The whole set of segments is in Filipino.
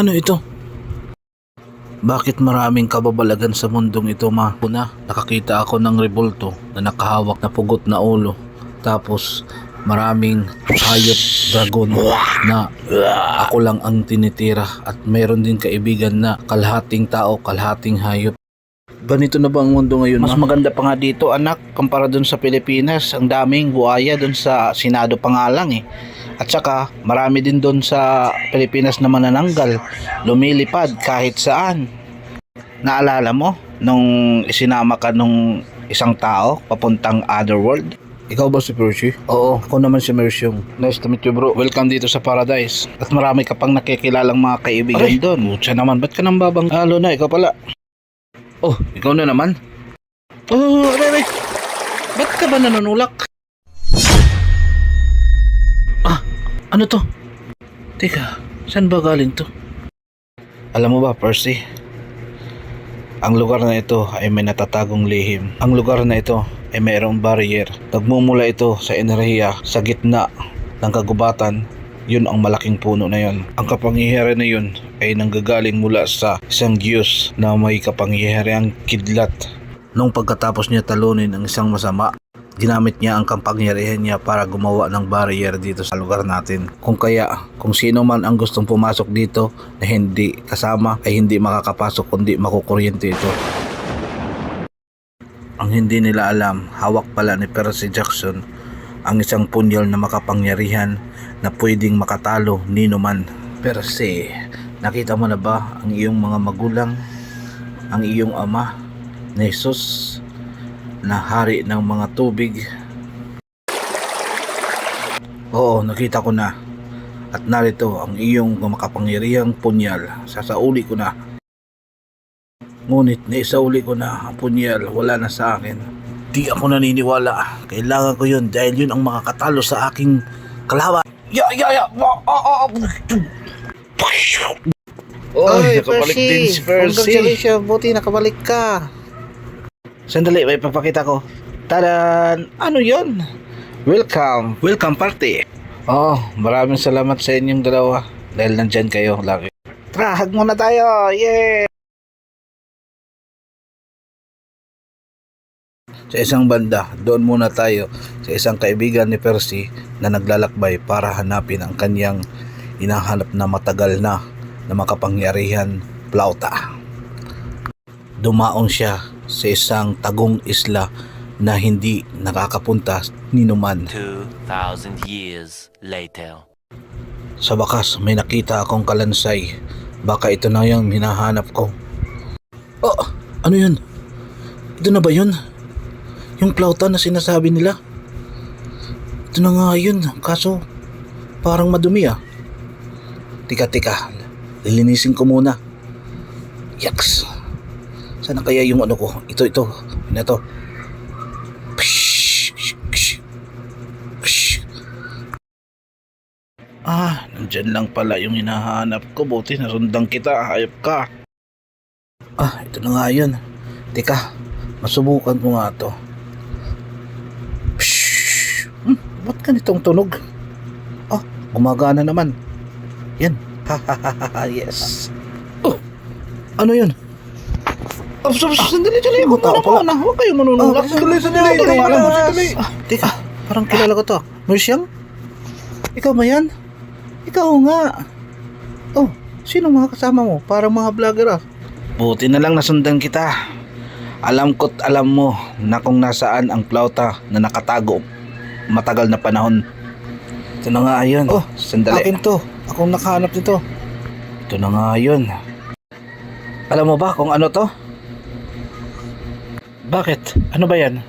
Ano ito? Bakit maraming kababalagan sa mundong ito, ma? Una, nakakita ako ng rebulto na nakahawak na pugot na ulo. Tapos, maraming hayop dragon na ako lang ang tinitira. At meron din kaibigan na kalahating tao, kalahating hayop. Ganito na ba ang mundo ngayon, Mas ma? maganda pa nga dito, anak, kumpara dun sa Pilipinas. Ang daming buhaya dun sa Senado pa nga lang eh. At saka, marami din dun sa Pilipinas na manananggal, lumilipad kahit saan. Naalala mo, nung isinama ka nung isang tao papuntang other world? Ikaw ba si Percy? Oo. Ako naman si Mersyong. Nice to meet you, bro. Welcome dito sa Paradise. At marami ka pang nakikilalang mga kaibigan Aray, doon. Siya naman, ba't ka nang babang... Halo na, ikaw pala. Oh, ikaw na naman? Oh, aray. Ba't ka ba nanunulak? Ano to? Teka, saan ba galing to? Alam mo ba, Percy? Ang lugar na ito ay may natatagong lihim. Ang lugar na ito ay mayroong barrier. Nagmumula ito sa enerhiya sa gitna ng kagubatan. Yun ang malaking puno na yun. Ang kapangyarihan na yun ay nanggagaling mula sa isang Diyos na may kapangyarihang kidlat. Nung pagkatapos niya talunin ang isang masama, ginamit niya ang kapangyarihan niya para gumawa ng barrier dito sa lugar natin. Kung sino man ang gustong pumasok dito na hindi kasama ay hindi makakapasok kundi makukuryente ito. Ang hindi nila alam, hawak pala ni Percy Jackson ang isang punyal na makapangyarihan na pwedeng makatalo nino man. Percy, nakita mo na ba ang iyong mga magulang, ang iyong ama na Jesus na hari ng mga tubig? Oo, nakita ko na. At narito ang iyong makapangyarihang punyal. Sasauli ko na. Ngunit naisauli ko na ang punyal, wala na sa akin. Di ako naniniwala. Kailangan ko yun dahil yun ang makakatalo sa aking kalaban. Oy, nakabalik din si Percy. Congratulations, buti nakabalik ka. Sandali, may papakita ko. Tadan! Ano yon? Welcome party. Oh, maraming salamat sa inyong dalawa dahil nandyan kayo lagi. Tara, hug muna tayo. Yeah! Sa isang banda, doon muna tayo sa isang kaibigan ni Percy na naglalakbay para hanapin ang kanyang hinahanap na matagal na makapangyarihan, Plauta. Dumaon siya sa isang tagong isla na hindi nakakapunta ninuman. 2,000 years later. Sa wakas, may nakita akong kalansay. Baka ito na yung hinahanap ko. Oh, ano yun? Ito na ba yun? Yung Plauta na sinasabi nila? Ito na nga yun, kaso parang madumi ah. Tika, lilinisin ko muna. Yaks! Sana kaya yung ano ko? Ito. Ano to? Nandyan lang pala yung hinahanap ko. Buti nasundan kita, hayop ka. Ito na nga yun. Teka, masubukan ko nga to. Ba't ganitong tunog? Gumagana naman. Yan. Yes. Ano yun? Sandali. Ano tao pala? Huwag kayo manunulak. Sandali. Teka, parang kilala ko to. Mersyang? Ikaw ba yan? Ikaw nga. Oh, sino mga kasama mo? Parang mga vlogger ah. Buti na lang nasundan kita. Alam ko't alam mo na kung nasaan ang Plauta na nakatago matagal na panahon. Ito na nga yun. Oh, Sandali. akin to. Akong nakahanap nito. Ito na nga yun. Alam mo ba kung ano to? Bakit? Ano ba yan?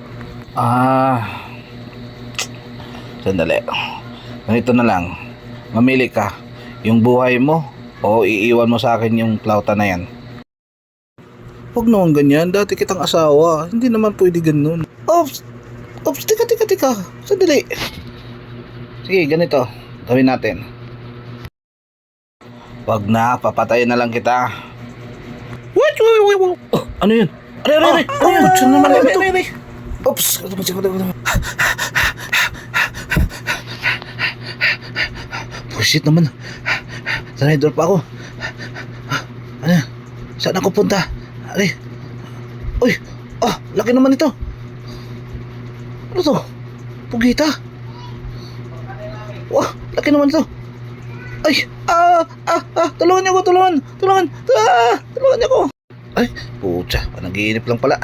Sandali. Ganito na lang. Mamili ka. Yung buhay mo o iiwan mo sa akin yung Plauta na yan. Huwag naman ganyan. Dati kitang asawa. Hindi naman pwede ganun. Ops, tika. Sandali. Sige, ganito. Gawin natin. Wag na, papatayin na lang kita. Wait. Oh, ano yun? Aray. Ano yun? Oops. Bullshit naman. Sanay pa ako. Ano? Saan ako punta? Ali. Uy! Laki naman ito. Ano to? Pugita? Wah! Laki naman ito. Ay! Tulungan niyo ako! Tulungan! Tulungan niyo ako! Ay! Pucha! Panaginip lang pala.